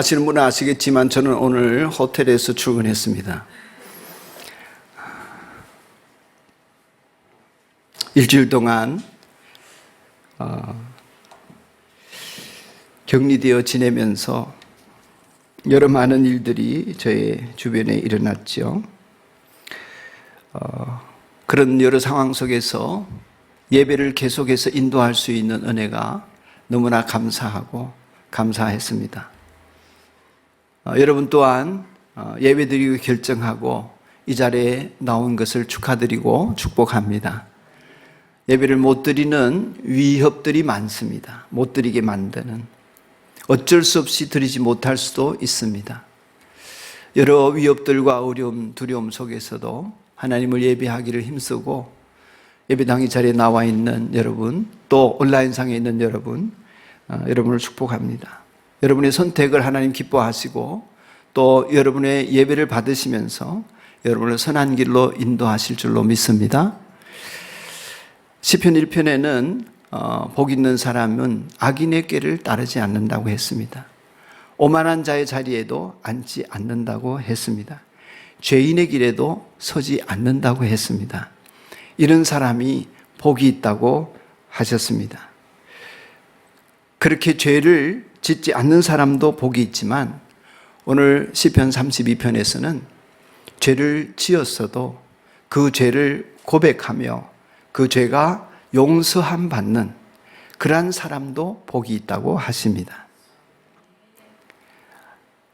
아시는 분은 아시겠지만 저는 오늘 호텔에서 출근했습니다. 일주일 동안 격리되어 지내면서 여러 많은 일들이 저의 주변에 일어났죠. 그런 여러 상황 속에서 예배를 계속해서 인도할 수 있는 은혜가 너무나 감사하고 감사했습니다. 여러분 또한 예배드리고 결정하고 이 자리에 나온 것을 축하드리고 축복합니다. 예배를 못 드리는 위협들이 많습니다. 못 드리게 만드는, 어쩔 수 없이 드리지 못할 수도 있습니다. 여러 위협들과 어려움, 두려움 속에서도 하나님을 예배하기를 힘쓰고 예배당 이 자리에 나와 있는 여러분, 또 온라인상에 있는 여러분, 여러분을 축복합니다. 여러분의 선택을 하나님 기뻐하시고 또 여러분의 예배를 받으시면서 여러분을 선한 길로 인도하실 줄로 믿습니다. 시편 1편에는 복 있는 사람은 악인의 꾀를 따르지 않는다고 했습니다. 오만한 자의 자리에도 앉지 않는다고 했습니다. 죄인의 길에도 서지 않는다고 했습니다. 이런 사람이 복이 있다고 하셨습니다. 그렇게 죄를 짓지 않는 사람도 복이 있지만 오늘 시편 32편에서는 죄를 지었어도 그 죄를 고백하며 그 죄가 용서함 받는 그러한 사람도 복이 있다고 하십니다.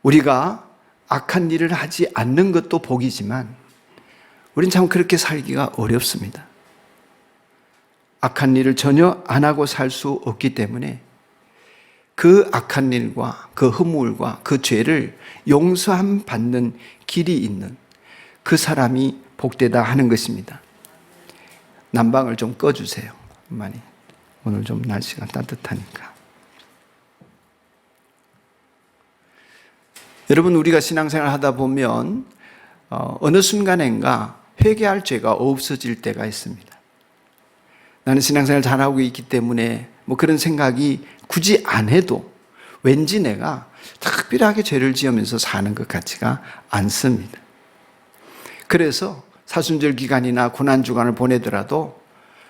우리가 악한 일을 하지 않는 것도 복이지만 우린 참 그렇게 살기가 어렵습니다. 악한 일을 전혀 안 하고 살 수 없기 때문에 그 악한 일과 그 허물과 그 죄를 용서함 받는 길이 있는 그 사람이 복되다 하는 것입니다. 난방을 좀 꺼주세요. 많이. 오늘 좀 날씨가 따뜻하니까. 여러분, 우리가 신앙생활 하다 보면 어느 순간인가 회개할 죄가 없어질 때가 있습니다. 나는 신앙생활 잘하고 있기 때문에 뭐 그런 생각이 굳이 안 해도 왠지 내가 특별하게 죄를 지으면서 사는 것 같지가 않습니다. 그래서 사순절 기간이나 고난주간을 보내더라도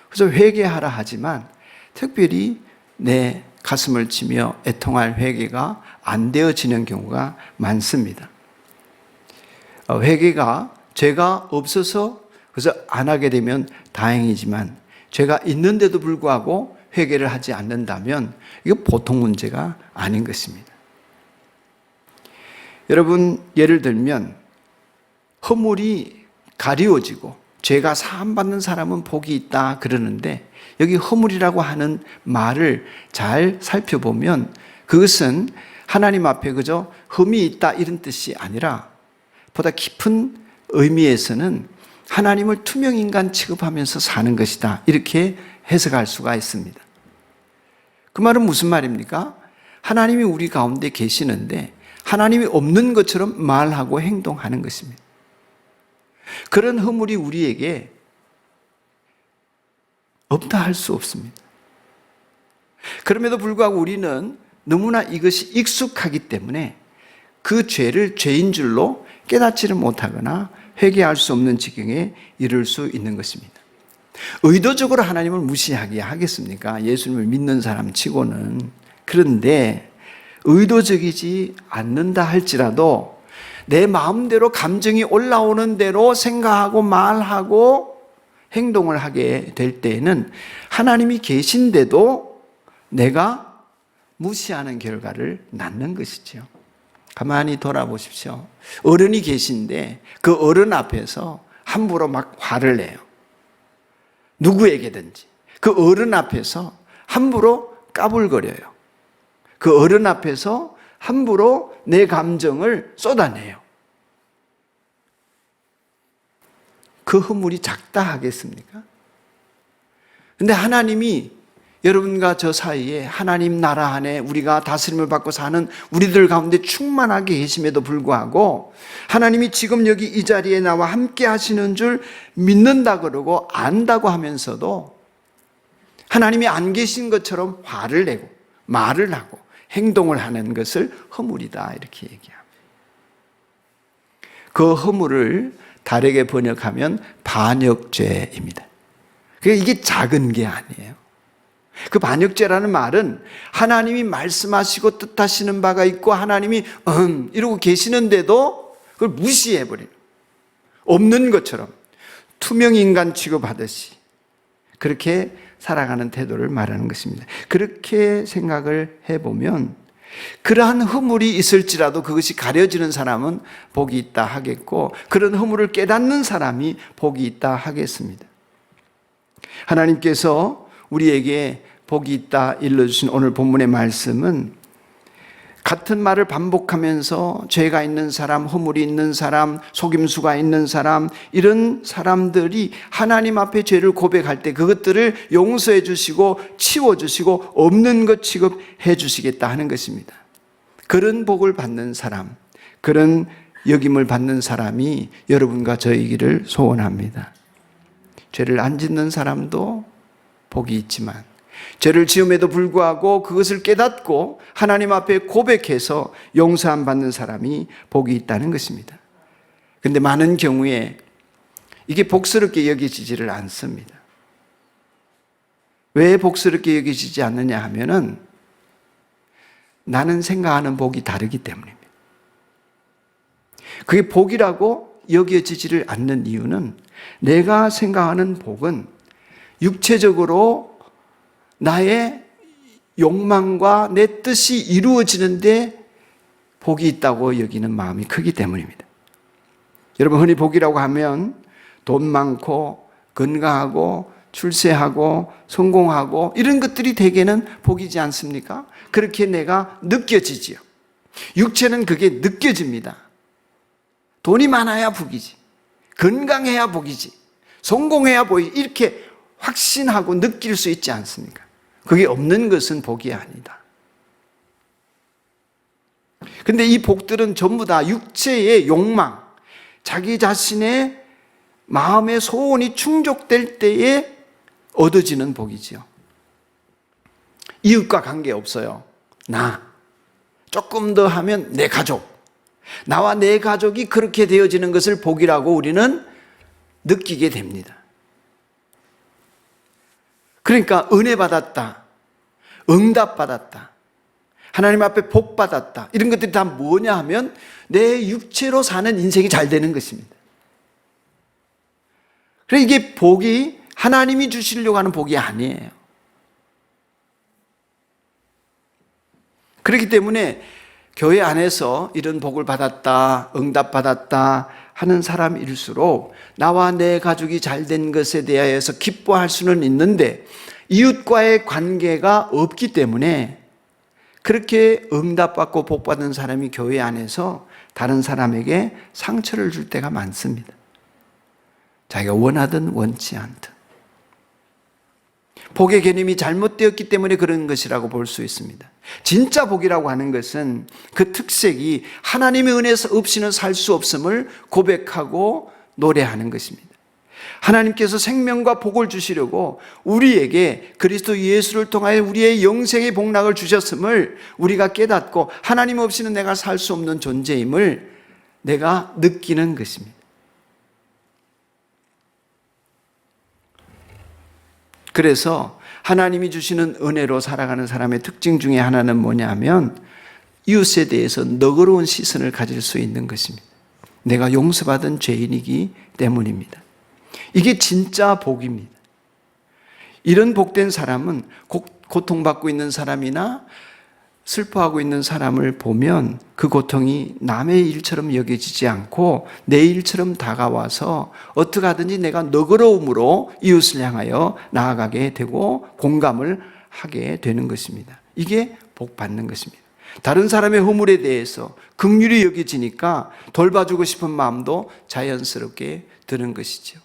그래서 회개하라 하지만 특별히 내 가슴을 치며 애통할 회개가 안 되어지는 경우가 많습니다. 회개가 죄가 없어서 그래서 안 하게 되면 다행이지만 죄가 있는데도 불구하고 회개를 하지 않는다면 이거 보통 문제가 아닌 것입니다. 여러분, 예를 들면 허물이 가리워지고 죄가 사함받는 사람은 복이 있다 그러는데 여기 허물이라고 하는 말을 잘 살펴보면 그것은 하나님 앞에 그저 흠이 있다 이런 뜻이 아니라 보다 깊은 의미에서는 하나님을 투명인간 취급하면서 사는 것이다 이렇게 해석할 수가 있습니다. 그 말은 무슨 말입니까? 하나님이 우리 가운데 계시는데 하나님이 없는 것처럼 말하고 행동하는 것입니다. 그런 허물이 우리에게 없다 할 수 없습니다. 그럼에도 불구하고 우리는 너무나 이것이 익숙하기 때문에 그 죄를 죄인 줄로 깨닫지를 못하거나 회개할 수 없는 지경에 이를 수 있는 것입니다. 의도적으로 하나님을 무시하게 하겠습니까? 예수님을 믿는 사람 치고는. 그런데 의도적이지 않는다 할지라도 내 마음대로 감정이 올라오는 대로 생각하고 말하고 행동을 하게 될 때에는 하나님이 계신데도 내가 무시하는 결과를 낳는 것이죠. 가만히 돌아보십시오. 어른이 계신데 그 어른 앞에서 함부로 막 화를 내요. 누구에게든지. 그 어른 앞에서 함부로 까불거려요. 그 어른 앞에서 함부로 내 감정을 쏟아내요. 그 허물이 작다 하겠습니까? 그런데 하나님이 여러분과 저 사이에 하나님 나라 안에 우리가 다스림을 받고 사는 우리들 가운데 충만하게 계심에도 불구하고 하나님이 지금 여기 이 자리에 나와 함께 하시는 줄 믿는다 그러고 안다고 하면서도 하나님이 안 계신 것처럼 화를 내고 말을 하고 행동을 하는 것을 허물이다 이렇게 얘기합니다. 그 허물을 다르게 번역하면 반역죄입니다. 그러니까 이게 작은 게 아니에요. 그 반역죄라는 말은 하나님이 말씀하시고 뜻하시는 바가 있고 하나님이 이러고 계시는데도 그걸 무시해버리는, 없는 것처럼 투명인간 취급하듯이 그렇게 살아가는 태도를 말하는 것입니다. 그렇게 생각을 해보면 그러한 허물이 있을지라도 그것이 가려지는 사람은 복이 있다 하겠고, 그런 허물을 깨닫는 사람이 복이 있다 하겠습니다. 하나님께서 우리에게 복이 있다 일러주신 오늘 본문의 말씀은 같은 말을 반복하면서 죄가 있는 사람, 허물이 있는 사람, 속임수가 있는 사람, 이런 사람들이 하나님 앞에 죄를 고백할 때 그것들을 용서해 주시고 치워 주시고 없는 것 취급해 주시겠다 하는 것입니다. 그런 복을 받는 사람, 그런 여김을 받는 사람이 여러분과 저이기를 소원합니다. 죄를 안 짓는 사람도 복이 있지만 죄를 지음에도 불구하고 그것을 깨닫고 하나님 앞에 고백해서 용서함 받는 사람이 복이 있다는 것입니다. 그런데 많은 경우에 이게 복스럽게 여겨지지를 않습니다. 왜 복스럽게 여겨지지 않느냐 하면은 나는 생각하는 복이 다르기 때문입니다. 그게 복이라고 여겨지지를 않는 이유는 내가 생각하는 복은 육체적으로 나의 욕망과 내 뜻이 이루어지는데 복이 있다고 여기는 마음이 크기 때문입니다. 여러분, 흔히 복이라고 하면 돈 많고 건강하고 출세하고 성공하고 이런 것들이 대개는 복이지 않습니까? 그렇게 내가 느껴지지요. 육체는 그게 느껴집니다. 돈이 많아야 복이지, 건강해야 복이지, 성공해야 복이지, 이렇게 확신하고 느낄 수 있지 않습니까? 그게 없는 것은 복이 아니다. 근데 이 복들은 전부 다 육체의 욕망, 자기 자신의 마음의 소원이 충족될 때에 얻어지는 복이지요. 이웃과 관계없어요. 나, 조금 더 하면 내 가족, 나와 내 가족이 그렇게 되어지는 것을 복이라고 우리는 느끼게 됩니다. 그러니까 은혜 받았다, 응답 받았다, 하나님 앞에 복 받았다, 이런 것들이 다 뭐냐 하면 내 육체로 사는 인생이 잘 되는 것입니다. 그래서 이게 복이 하나님이 주시려고 하는 복이 아니에요. 그렇기 때문에 교회 안에서 이런 복을 받았다, 응답 받았다 하는 사람일수록 나와 내 가족이 잘된 것에 대하여서 기뻐할 수는 있는데 이웃과의 관계가 없기 때문에 그렇게 응답받고 복받은 사람이 교회 안에서 다른 사람에게 상처를 줄 때가 많습니다. 자기가 원하든 원치 않든. 복의 개념이 잘못되었기 때문에 그런 것이라고 볼 수 있습니다. 진짜 복이라고 하는 것은 그 특색이 하나님의 은혜 없이는 살 수 없음을 고백하고 노래하는 것입니다. 하나님께서 생명과 복을 주시려고 우리에게 그리스도 예수를 통하여 우리의 영생의 복락을 주셨음을 우리가 깨닫고 하나님 없이는 내가 살 수 없는 존재임을 내가 느끼는 것입니다. 그래서 하나님이 주시는 은혜로 살아가는 사람의 특징 중에 하나는 뭐냐면 이웃에 대해서 너그러운 시선을 가질 수 있는 것입니다. 내가 용서받은 죄인이기 때문입니다. 이게 진짜 복입니다. 이런 복된 사람은 고통받고 있는 사람이나 슬퍼하고 있는 사람을 보면 그 고통이 남의 일처럼 여겨지지 않고 내 일처럼 다가와서 어떻게 하든지 내가 너그러움으로 이웃을 향하여 나아가게 되고 공감을 하게 되는 것입니다. 이게 복 받는 것입니다. 다른 사람의 허물에 대해서 긍휼히 여겨지니까 돌봐주고 싶은 마음도 자연스럽게 드는 것이죠.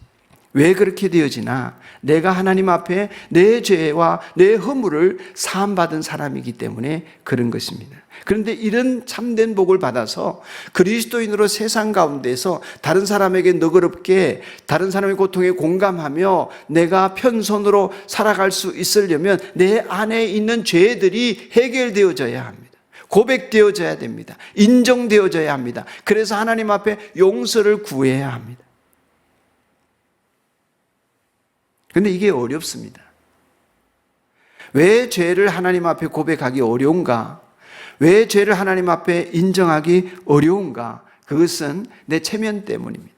왜 그렇게 되어지나? 내가 하나님 앞에 내 죄와 내 허물을 사함받은 사람이기 때문에 그런 것입니다. 그런데 이런 참된 복을 받아서 그리스도인으로 세상 가운데서 다른 사람에게 너그럽게 다른 사람의 고통에 공감하며 내가 편선으로 살아갈 수 있으려면 내 안에 있는 죄들이 해결되어져야 합니다. 고백되어져야 됩니다. 인정되어져야 합니다. 그래서 하나님 앞에 용서를 구해야 합니다. 근데 이게 어렵습니다. 왜 죄를 하나님 앞에 고백하기 어려운가? 왜 죄를 하나님 앞에 인정하기 어려운가? 그것은 내 체면 때문입니다.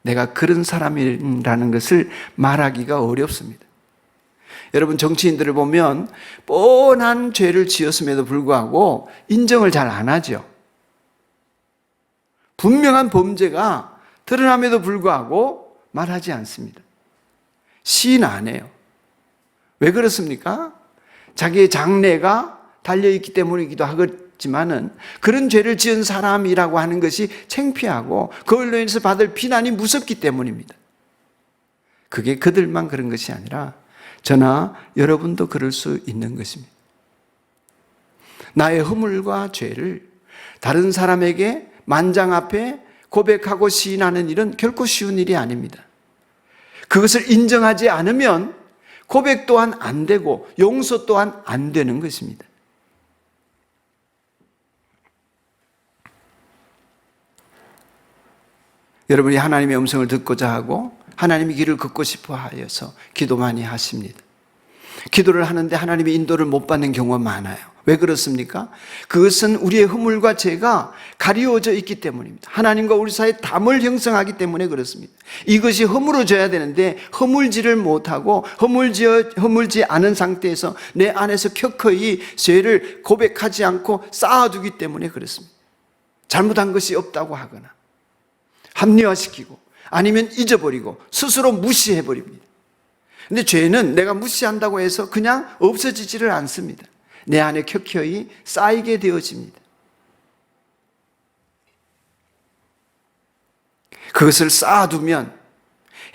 내가 그런 사람이라는 것을 말하기가 어렵습니다. 여러분, 정치인들을 보면 뻔한 죄를 지었음에도 불구하고 인정을 잘 안 하죠. 분명한 범죄가 드러남에도 불구하고 말하지 않습니다. 시인 안 해요. 왜 그렇습니까? 자기의 장래가 달려있기 때문이기도 하겠지만은 그런 죄를 지은 사람이라고 하는 것이 창피하고 그걸로 인해서 받을 비난이 무섭기 때문입니다. 그게 그들만 그런 것이 아니라 저나 여러분도 그럴 수 있는 것입니다. 나의 허물과 죄를 다른 사람에게 만장 앞에 고백하고 시인하는 일은 결코 쉬운 일이 아닙니다. 그것을 인정하지 않으면 고백 또한 안 되고 용서 또한 안 되는 것입니다. 여러분이 하나님의 음성을 듣고자 하고 하나님의 길을 걷고 싶어 하여서 기도 많이 하십니다. 기도를 하는데 하나님의 인도를 못 받는 경우가 많아요. 왜 그렇습니까? 그것은 우리의 허물과 죄가 가리워져 있기 때문입니다. 하나님과 우리 사이에 담을 형성하기 때문에 그렇습니다. 이것이 허물어져야 되는데 허물지를 못하고 허물지 않은 상태에서 내 안에서 켜커이 죄를 고백하지 않고 쌓아두기 때문에 그렇습니다. 잘못한 것이 없다고 하거나 합리화시키고 아니면 잊어버리고 스스로 무시해버립니다. 근데 죄는 내가 무시한다고 해서 그냥 없어지지를 않습니다. 내 안에 켜켜이 쌓이게 되어집니다. 그것을 쌓아두면,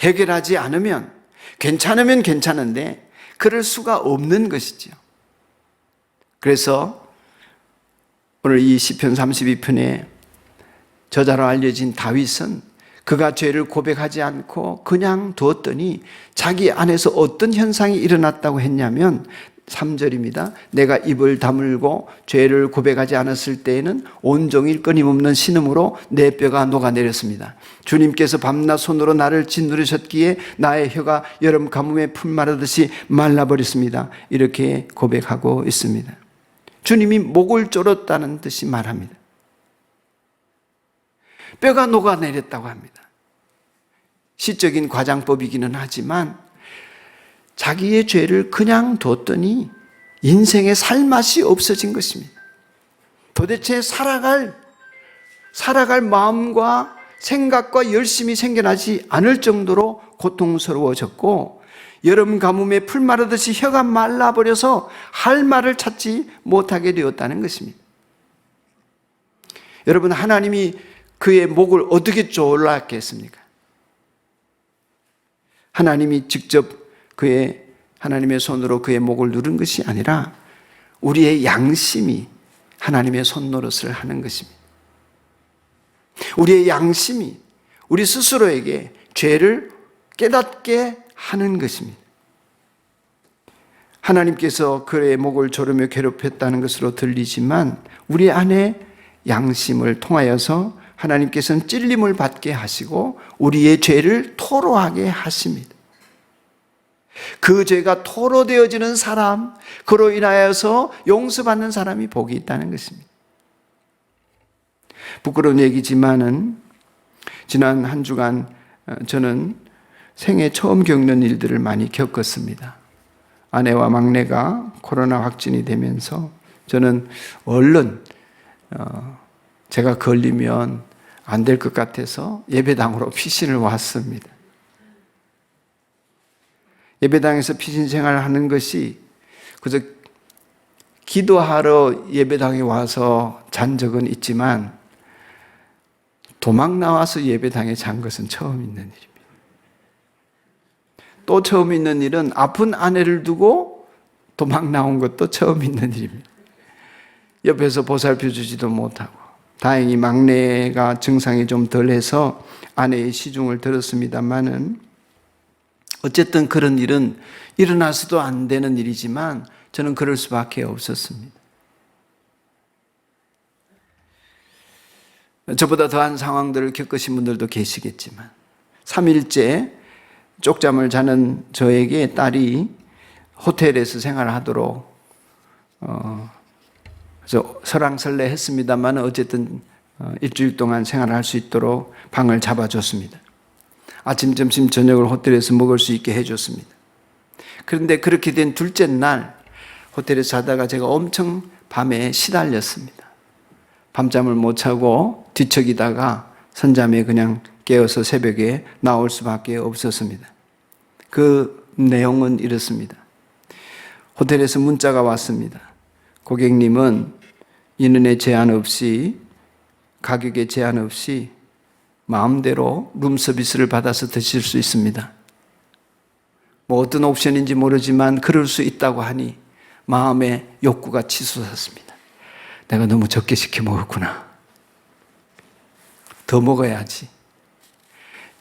해결하지 않으면, 괜찮으면 괜찮은데 그럴 수가 없는 것이죠. 그래서 오늘 이 시편 32편에 저자로 알려진 다윗은 그가 죄를 고백하지 않고 그냥 두었더니 자기 안에서 어떤 현상이 일어났다고 했냐면 3절입니다. 내가 입을 다물고 죄를 고백하지 않았을 때에는 온종일 끊임없는 신음으로 내 뼈가 녹아내렸습니다. 주님께서 밤낮 손으로 나를 짓누르셨기에 나의 혀가 여름 가뭄에 풀 마르듯이 말라버렸습니다. 이렇게 고백하고 있습니다. 주님이 목을 졸었다는 듯이 말합니다. 뼈가 녹아내렸다고 합니다. 시적인 과장법이기는 하지만 자기의 죄를 그냥 뒀더니 인생의 살맛이 없어진 것입니다. 도대체 살아갈 마음과 생각과 열심이 생겨나지 않을 정도로 고통스러워졌고 여름 가뭄에 풀 마르듯이 혀가 말라버려서 할 말을 찾지 못하게 되었다는 것입니다. 여러분, 하나님이 그의 목을 어떻게 졸랐겠습니까? 하나님이 직접 하나님의 손으로 그의 목을 누른 것이 아니라 우리의 양심이 하나님의 손노릇을 하는 것입니다. 우리의 양심이 우리 스스로에게 죄를 깨닫게 하는 것입니다. 하나님께서 그의 목을 조르며 괴롭혔다는 것으로 들리지만 우리 안에 양심을 통하여서 하나님께서는 찔림을 받게 하시고 우리의 죄를 토로하게 하십니다. 그 죄가 토로되어지는 사람, 그로 인하여서 용서받는 사람이 복이 있다는 것입니다. 부끄러운 얘기지만은 지난 한 주간 저는 생애 처음 겪는 일들을 많이 겪었습니다. 아내와 막내가 코로나 확진이 되면서 저는 얼른 제가 걸리면 안 될 것 같아서 예배당으로 피신을 왔습니다. 예배당에서 피신 생활을 하는 것이 그저 기도하러 예배당에 와서 잔 적은 있지만 도망 나와서 예배당에 잔 것은 처음 있는 일입니다. 또 처음 있는 일은 아픈 아내를 두고 도망 나온 것도 처음 있는 일입니다. 옆에서 보살펴 주지도 못하고 다행히 막내가 증상이 좀 덜해서 아내의 시중을 들었습니다만은 어쨌든 그런 일은 일어나서도 안 되는 일이지만 저는 그럴 수밖에 없었습니다. 저보다 더한 상황들을 겪으신 분들도 계시겠지만 3일째 쪽잠을 자는 저에게 딸이 호텔에서 생활하도록 그래서 설왕설래 했습니다만 어쨌든 일주일 동안 생활할 수 있도록 방을 잡아줬습니다. 아침, 점심, 저녁을 호텔에서 먹을 수 있게 해줬습니다. 그런데 그렇게 된 둘째 날 호텔에서 자다가 제가 엄청 밤에 시달렸습니다. 밤잠을 못 자고 뒤척이다가 선잠에 그냥 깨어서 새벽에 나올 수밖에 없었습니다. 그 내용은 이렇습니다. 호텔에서 문자가 왔습니다. 고객님은 인원에 제한 없이, 가격에 제한 없이 마음대로 룸 서비스를 받아서 드실 수 있습니다. 뭐 어떤 옵션인지 모르지만 그럴 수 있다고 하니 마음의 욕구가 치솟았습니다. 내가 너무 적게 시켜 먹었구나. 더 먹어야지.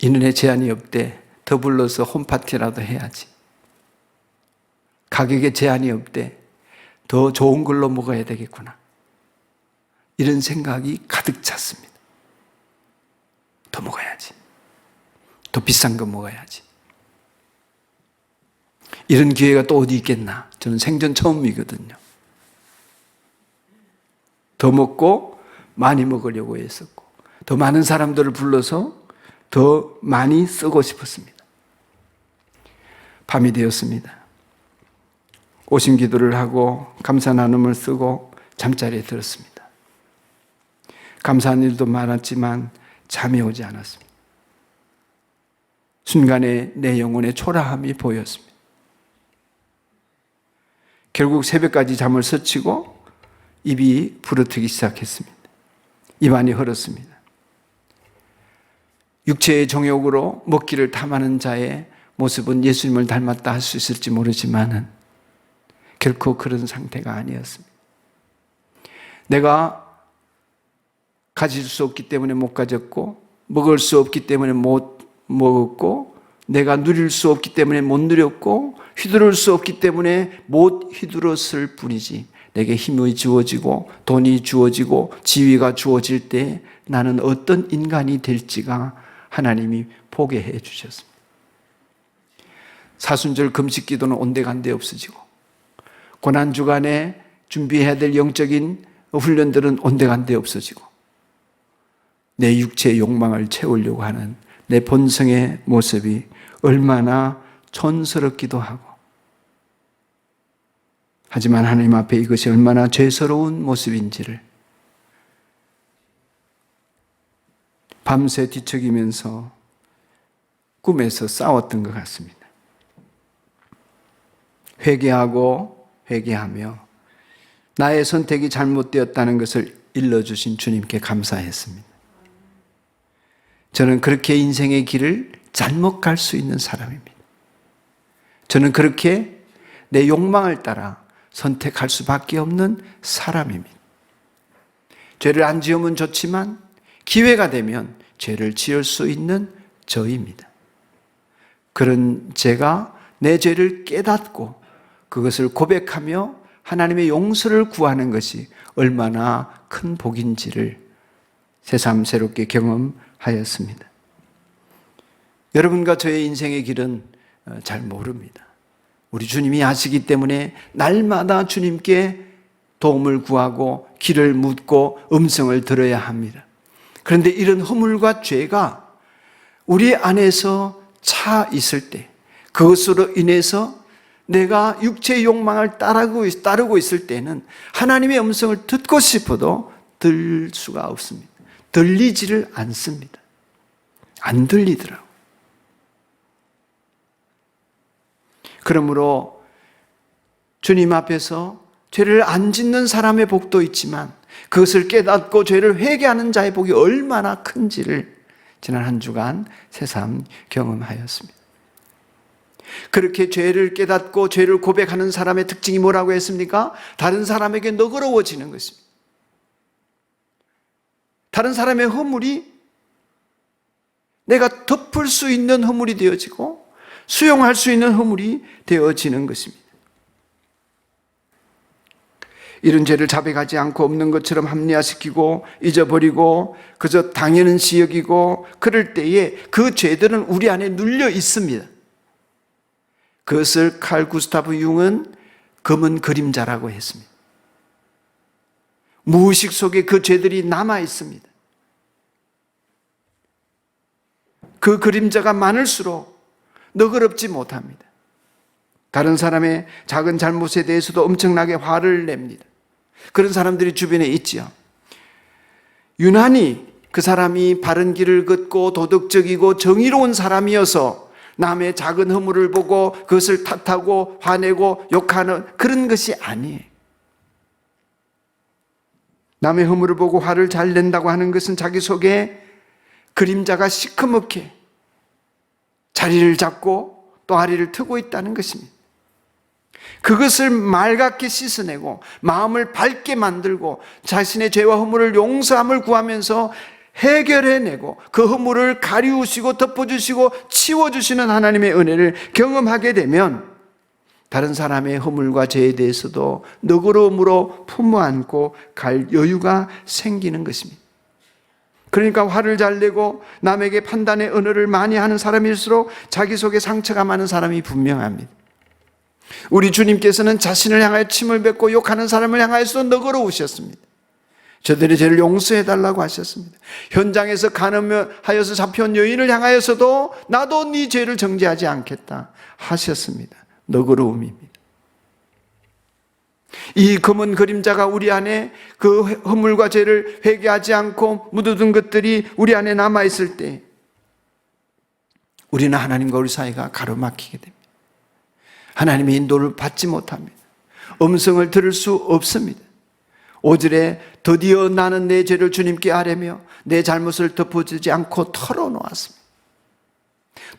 인원에 제한이 없대. 더 불러서 홈파티라도 해야지. 가격에 제한이 없대. 더 좋은 걸로 먹어야 되겠구나. 이런 생각이 가득 찼습니다. 더 먹어야지. 더 비싼 거 먹어야지. 이런 기회가 또 어디 있겠나. 저는 생전 처음이거든요. 더 먹고 많이 먹으려고 했었고 더 많은 사람들을 불러서 더 많이 쓰고 싶었습니다. 밤이 되었습니다. 오심 기도를 하고 감사 나눔을 쓰고 잠자리에 들었습니다. 감사한 일도 많았지만 잠이 오지 않았습니다. 순간에 내 영혼의 초라함이 보였습니다. 결국 새벽까지 잠을 설치고 입이 부르트기 시작했습니다. 입안이 헐었습니다. 육체의 정욕으로 먹기를 탐하는 자의 모습은 예수님을 닮았다 할 수 있을지 모르지만은 결코 그런 상태가 아니었습니다. 내가 가질 수 없기 때문에 못 가졌고 먹을 수 없기 때문에 못 먹었고 내가 누릴 수 없기 때문에 못 누렸고 휘두를 수 없기 때문에 못 휘두렀을 뿐이지 내게 힘이 주어지고 돈이 주어지고 지위가 주어질 때 나는 어떤 인간이 될지가 하나님이 보게 해 주셨습니다. 사순절 금식 기도는 온데간데 없어지고 고난주간에 준비해야 될 영적인 훈련들은 온데간데 없어지고 내 육체의 욕망을 채우려고 하는 내 본성의 모습이 얼마나 촌스럽기도 하고 하지만 하나님 앞에 이것이 얼마나 죄스러운 모습인지를 밤새 뒤척이면서 꿈에서 싸웠던 것 같습니다. 회개하며 나의 선택이 잘못되었다는 것을 일러주신 주님께 감사했습니다. 저는 그렇게 인생의 길을 잘못 갈 수 있는 사람입니다. 저는 그렇게 내 욕망을 따라 선택할 수밖에 없는 사람입니다. 죄를 안 지으면 좋지만 기회가 되면 죄를 지을 수 있는 저입니다. 그런 제가 내 죄를 깨닫고 그것을 고백하며 하나님의 용서를 구하는 것이 얼마나 큰 복인지를 새삼 새롭게 경험하였습니다. 여러분과 저의 인생의 길은 잘 모릅니다. 우리 주님이 아시기 때문에 날마다 주님께 도움을 구하고 길을 묻고 음성을 들어야 합니다. 그런데 이런 허물과 죄가 우리 안에서 차 있을 때 그것으로 인해서 내가 육체의 욕망을 따르고 있을 때는 하나님의 음성을 듣고 싶어도 들을 수가 없습니다. 들리지를 않습니다. 안 들리더라고요. 그러므로 주님 앞에서 죄를 안 짓는 사람의 복도 있지만 그것을 깨닫고 죄를 회개하는 자의 복이 얼마나 큰지를 지난 한 주간 새삼 경험하였습니다. 그렇게 죄를 깨닫고 죄를 고백하는 사람의 특징이 뭐라고 했습니까? 다른 사람에게 너그러워지는 것입니다. 다른 사람의 허물이 내가 덮을 수 있는 허물이 되어지고 수용할 수 있는 허물이 되어지는 것입니다. 이런 죄를 자백하지 않고 없는 것처럼 합리화시키고 잊어버리고 그저 당연시 여기고 그럴 때에 그 죄들은 우리 안에 눌려 있습니다. 그것을 칼 구스타브 융은 검은 그림자라고 했습니다. 무의식 속에 그 죄들이 남아 있습니다. 그 그림자가 많을수록 너그럽지 못합니다. 다른 사람의 작은 잘못에 대해서도 엄청나게 화를 냅니다. 그런 사람들이 주변에 있지요. 유난히 그 사람이 바른 길을 걷고 도덕적이고 정의로운 사람이어서 남의 작은 허물을 보고 그것을 탓하고 화내고 욕하는 그런 것이 아니에요. 남의 허물을 보고 화를 잘 낸다고 하는 것은 자기 속에 그림자가 시커멓게 자리를 잡고 또 아리를 트고 있다는 것입니다. 그것을 맑게 씻어내고 마음을 밝게 만들고 자신의 죄와 허물을 용서함을 구하면서 해결해내고 그 허물을 가리우시고 덮어주시고 치워주시는 하나님의 은혜를 경험하게 되면 다른 사람의 허물과 죄에 대해서도 너그러움으로 품어안고 갈 여유가 생기는 것입니다. 그러니까 화를 잘 내고 남에게 판단의 언어를 많이 하는 사람일수록 자기 속에 상처가 많은 사람이 분명합니다. 우리 주님께서는 자신을 향하여 침을 뱉고 욕하는 사람을 향하여서 너그러우셨습니다. 저들의 죄를 용서해달라고 하셨습니다. 현장에서 간음하여서 잡혀온 여인을 향하여서도 나도 네 죄를 정죄하지 않겠다 하셨습니다. 너그러움입니다. 이 검은 그림자가 우리 안에 그 허물과 죄를 회개하지 않고 묻어둔 것들이 우리 안에 남아있을 때 우리는 하나님과 우리 사이가 가로막히게 됩니다. 하나님의 인도를 받지 못합니다. 음성을 들을 수 없습니다. 5절에 드디어 나는 내 죄를 주님께 아뢰며 내 잘못을 덮어주지 않고 털어놓았습니다.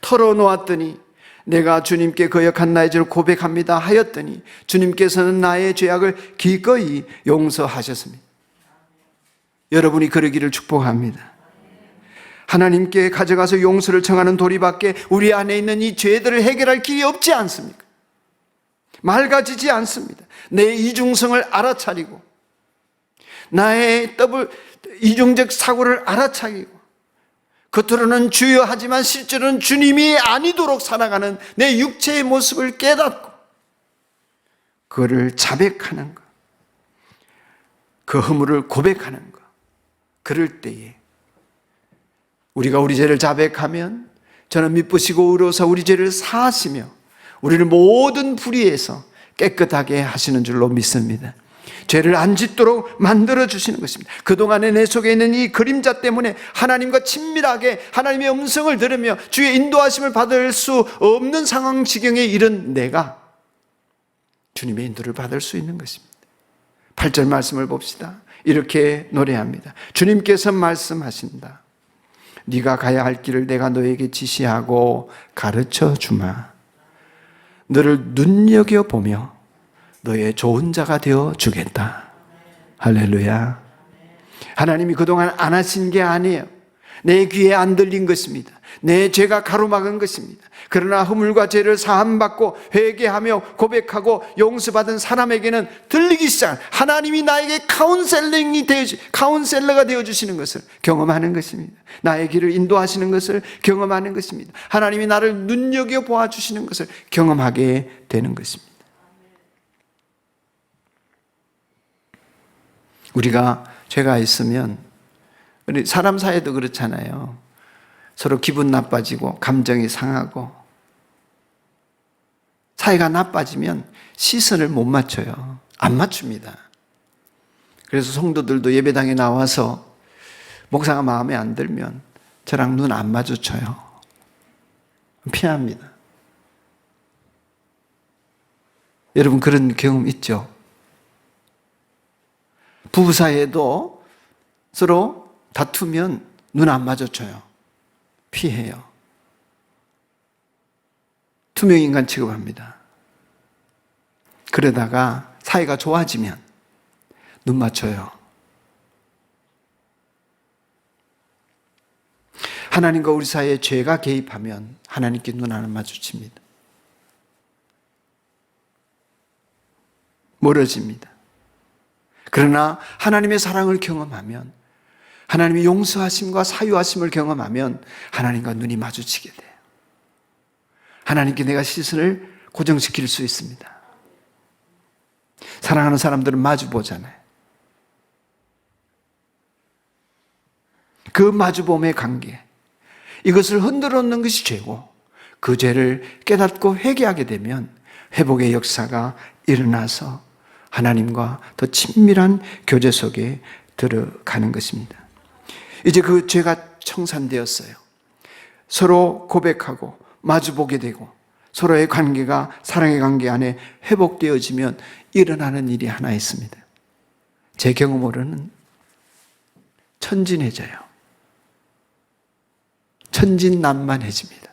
털어놓았더니 내가 주님께 거역한 나의 죄를 고백합니다 하였더니 주님께서는 나의 죄악을 기꺼이 용서하셨습니다. 여러분이 그러기를 축복합니다. 하나님께 가져가서 용서를 청하는 도리밖에 우리 안에 있는 이 죄들을 해결할 길이 없지 않습니까? 맑아지지 않습니다. 내 이중성을 알아차리고 나의 이중적 사고를 알아차리고 겉으로는 주여 하지만 실제로는 주님이 아니도록 살아가는 내 육체의 모습을 깨닫고 그거를 자백하는 것, 그 허물을 고백하는 것. 그럴 때에 우리가 우리 죄를 자백하면 저는 미쁘시고 의로워서 우리 죄를 사하시며 우리를 모든 불의에서 깨끗하게 하시는 줄로 믿습니다. 죄를 안 짓도록 만들어주시는 것입니다. 그동안에 내 속에 있는 이 그림자 때문에 하나님과 친밀하게 하나님의 음성을 들으며 주의 인도하심을 받을 수 없는 상황 지경에 이른 내가 주님의 인도를 받을 수 있는 것입니다. 8절 말씀을 봅시다. 이렇게 노래합니다. 주님께서 말씀하신다. 네가 가야 할 길을 내가 너에게 지시하고 가르쳐 주마. 너를 눈여겨보며 너의 좋은 자가 되어 주겠다. 할렐루야. 하나님이 그동안 안 하신 게 아니에요. 내 귀에 안 들린 것입니다. 내 죄가 가로막은 것입니다. 그러나 허물과 죄를 사함받고 회개하며 고백하고 용서받은 사람에게는 들리기 시작. 하나님이 나에게 카운셀러가 되어주시는 것을 경험하는 것입니다. 나의 길을 인도하시는 것을 경험하는 것입니다. 하나님이 나를 눈여겨보아 주시는 것을 경험하게 되는 것입니다. 우리가 죄가 있으면 우리 사람 사이도 그렇잖아요. 서로 기분 나빠지고 감정이 상하고 사이가 나빠지면 시선을 못 맞춰요. 안 맞춥니다. 그래서 성도들도 예배당에 나와서 목사가 마음에 안 들면 저랑 눈 안 마주쳐요. 피합니다. 여러분 그런 경험 있죠? 부부 사이에도 서로 다투면 눈 안 마주쳐요. 피해요. 투명인간 취급합니다. 그러다가 사이가 좋아지면 눈 맞춰요. 하나님과 우리 사이에 죄가 개입하면 하나님께 눈 안 마주칩니다. 멀어집니다. 그러나 하나님의 사랑을 경험하면, 하나님의 용서하심과 사유하심을 경험하면 하나님과 눈이 마주치게 돼요. 하나님께 내가 시선을 고정시킬 수 있습니다. 사랑하는 사람들은 마주보잖아요. 그 마주봄의 관계, 이것을 흔들어 놓는 것이 죄고, 그 죄를 깨닫고 회개하게 되면 회복의 역사가 일어나서 하나님과 더 친밀한 교제 속에 들어가는 것입니다. 이제 그 죄가 청산되었어요. 서로 고백하고 마주보게 되고 서로의 관계가 사랑의 관계 안에 회복되어지면 일어나는 일이 하나 있습니다. 제 경험으로는 천진해져요. 천진난만해집니다.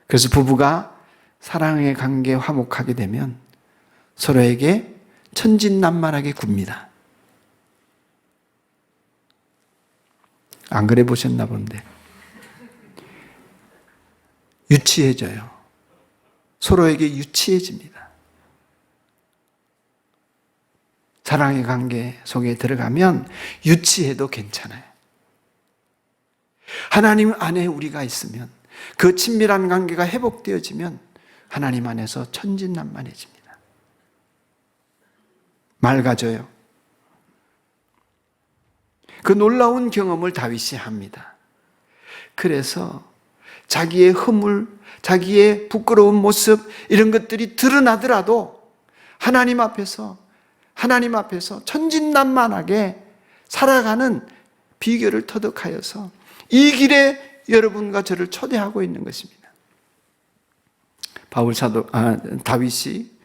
그래서 부부가 사랑의 관계에 화목하게 되면 서로에게 천진난만하게 굽니다. 안 그래 보셨나 본데. 유치해져요. 서로에게 유치해집니다. 사랑의 관계 속에 들어가면 유치해도 괜찮아요. 하나님 안에 우리가 있으면, 그 친밀한 관계가 회복되어지면 하나님 안에서 천진난만해집니다. 맑아져요. 그 놀라운 경험을 다윗이 합니다. 그래서 자기의 허물, 자기의 부끄러운 모습, 이런 것들이 드러나더라도 하나님 앞에서 천진난만하게 살아가는 비결을 터득하여서 이 길에 여러분과 저를 초대하고 있는 것입니다. 다윗이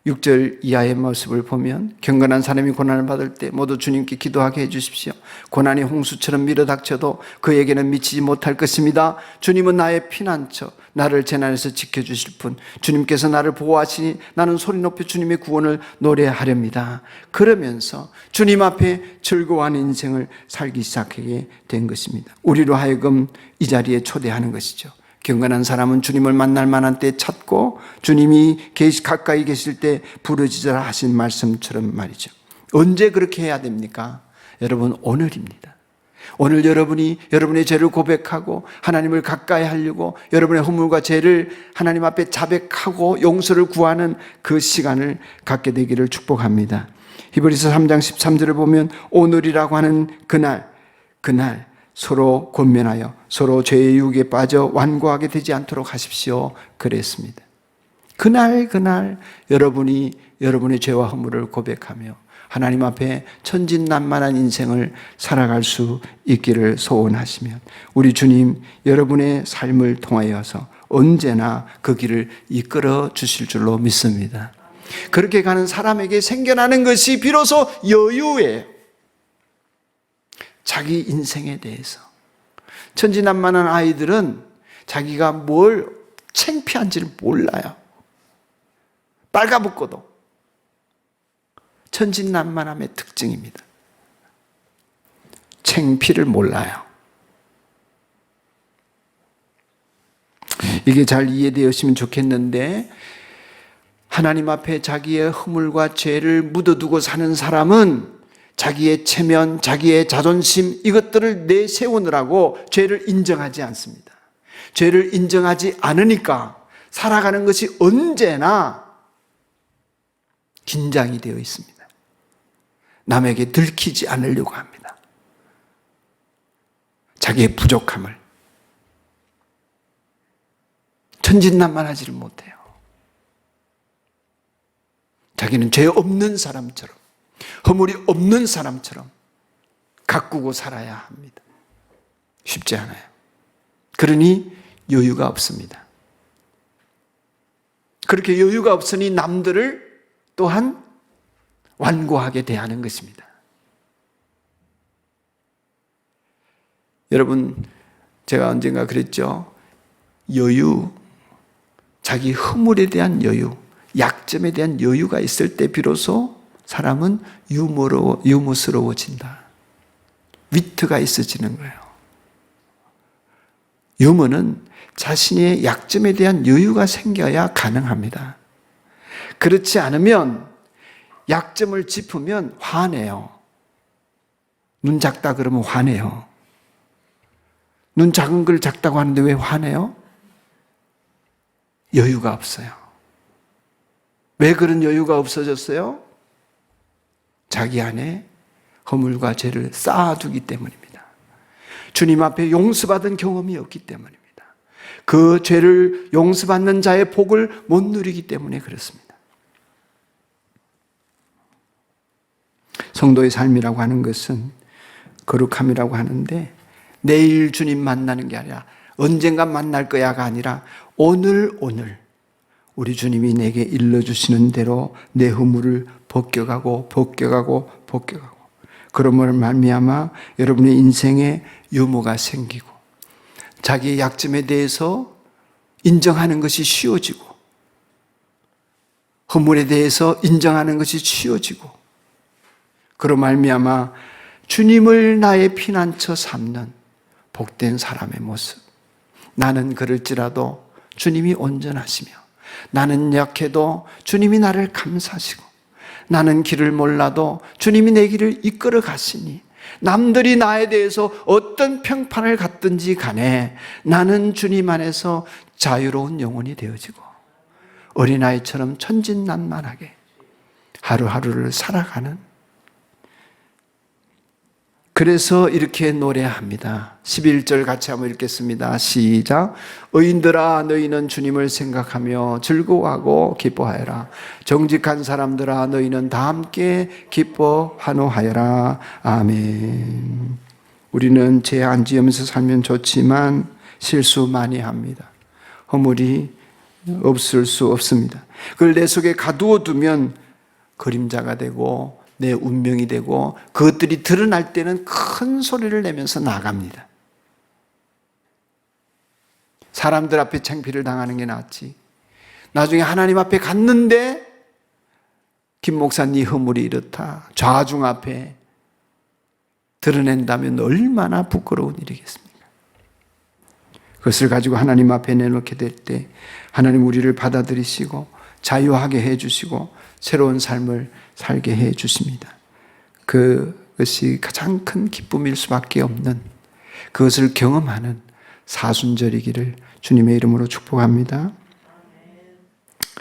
6절 이하의 모습을 보면, 경건한 사람이 고난을 받을 때 모두 주님께 기도하게 해주십시오. 고난이 홍수처럼 밀어닥쳐도 그에게는 미치지 못할 것입니다. 주님은 나의 피난처, 나를 재난에서 지켜주실 분, 주님께서 나를 보호하시니 나는 소리 높여 주님의 구원을 노래하렵니다. 그러면서 주님 앞에 즐거워하는 인생을 살기 시작하게 된 것입니다. 우리로 하여금 이 자리에 초대하는 것이죠. 경건한 사람은 주님을 만날 만한 때 찾고 주님이 가까이 계실 때 부르짖으라 하신 말씀처럼 말이죠. 언제 그렇게 해야 됩니까? 여러분, 오늘입니다. 오늘 여러분이 여러분의 죄를 고백하고 하나님을 가까이 하려고 여러분의 허물과 죄를 하나님 앞에 자백하고 용서를 구하는 그 시간을 갖게 되기를 축복합니다. 히브리서 3장 13절을 보면 오늘이라고 하는 그날 서로 권면하여 서로 죄의 유혹에 빠져 완고하게 되지 않도록 하십시오. 그랬습니다. 그날 여러분이 여러분의 죄와 허물을 고백하며 하나님 앞에 천진난만한 인생을 살아갈 수 있기를 소원하시면 우리 주님 여러분의 삶을 통하여서 언제나 그 길을 이끌어 주실 줄로 믿습니다. 그렇게 가는 사람에게 생겨나는 것이 비로소 여유예요. 자기 인생에 대해서. 천진난만한 아이들은 자기가 뭘 창피한지를 몰라요. 빨가벗고도. 천진난만함의 특징입니다. 창피를 몰라요. 이게 잘 이해되었으면 좋겠는데, 하나님 앞에 자기의 허물과 죄를 묻어두고 사는 사람은 자기의 체면, 자기의 자존심, 이것들을 내세우느라고 죄를 인정하지 않습니다. 죄를 인정하지 않으니까 살아가는 것이 언제나 긴장이 되어 있습니다. 남에게 들키지 않으려고 합니다. 자기의 부족함을. 천진난만하지를 못해요. 자기는 죄 없는 사람처럼, 허물이 없는 사람처럼 가꾸고 살아야 합니다. 쉽지 않아요. 그러니 여유가 없습니다. 그렇게 여유가 없으니 남들을 또한 완고하게 대하는 것입니다. 여러분, 제가 언젠가 그랬죠. 여유, 자기 허물에 대한 여유, 약점에 대한 여유가 있을 때 비로소 사람은 유머스러워진다. 위트가 있어지는 거예요. 유머는 자신의 약점에 대한 여유가 생겨야 가능합니다. 그렇지 않으면 약점을 짚으면 화내요. 눈 작다 그러면 화내요. 눈 작은 걸 작다고 하는데 왜 화내요? 여유가 없어요. 왜 그런 여유가 없어졌어요? 자기 안에 허물과 죄를 쌓아두기 때문입니다. 주님 앞에 용서받은 경험이 없기 때문입니다. 그 죄를 용서받는 자의 복을 못 누리기 때문에 그렇습니다. 성도의 삶이라고 하는 것은 거룩함이라고 하는데 내일 주님 만나는 게 아니라 언젠가 만날 거야가 아니라 오늘 우리 주님이 내게 일러주시는 대로 내 허물을 벗겨가고 그러므로 말미암아 여러분의 인생에 유무가 생기고 자기의 약점에 대해서 인정하는 것이 쉬워지고 허물에 대해서 인정하는 것이 쉬워지고 그로 말미암아 주님을 나의 피난처 삼는 복된 사람의 모습. 나는 그럴지라도 주님이 온전하시며 나는 약해도 주님이 나를 감사하시고 나는 길을 몰라도 주님이 내 길을 이끌어 가시니 남들이 나에 대해서 어떤 평판을 갖든지 간에 나는 주님 안에서 자유로운 영혼이 되어지고 어린아이처럼 천진난만하게 하루하루를 살아가는 그래서 이렇게 노래합니다. 11절 같이 한번 읽겠습니다. 시작. 의인들아 너희는 주님을 생각하며 즐거워하고 기뻐하여라. 정직한 사람들아 너희는 다 함께 기뻐하노하여라. 아멘. 우리는 죄 안 지으면서 살면 좋지만 실수 많이 합니다. 허물이 없을 수 없습니다. 그걸 내 속에 가두어 두면 그림자가 되고 내 운명이 되고 그것들이 드러날 때는 큰 소리를 내면서 나갑니다. 사람들 앞에 창피를 당하는 게 낫지. 나중에 하나님 앞에 갔는데 김 목사 네 허물이 이렇다. 좌중 앞에 드러낸다면 얼마나 부끄러운 일이겠습니까? 그것을 가지고 하나님 앞에 내놓게 될 때 하나님 우리를 받아들이시고 자유하게 해주시고 새로운 삶을 살게 해주십니다. 그것이 가장 큰 기쁨일 수밖에 없는 그것을 경험하는 사순절이기를 주님의 이름으로 축복합니다.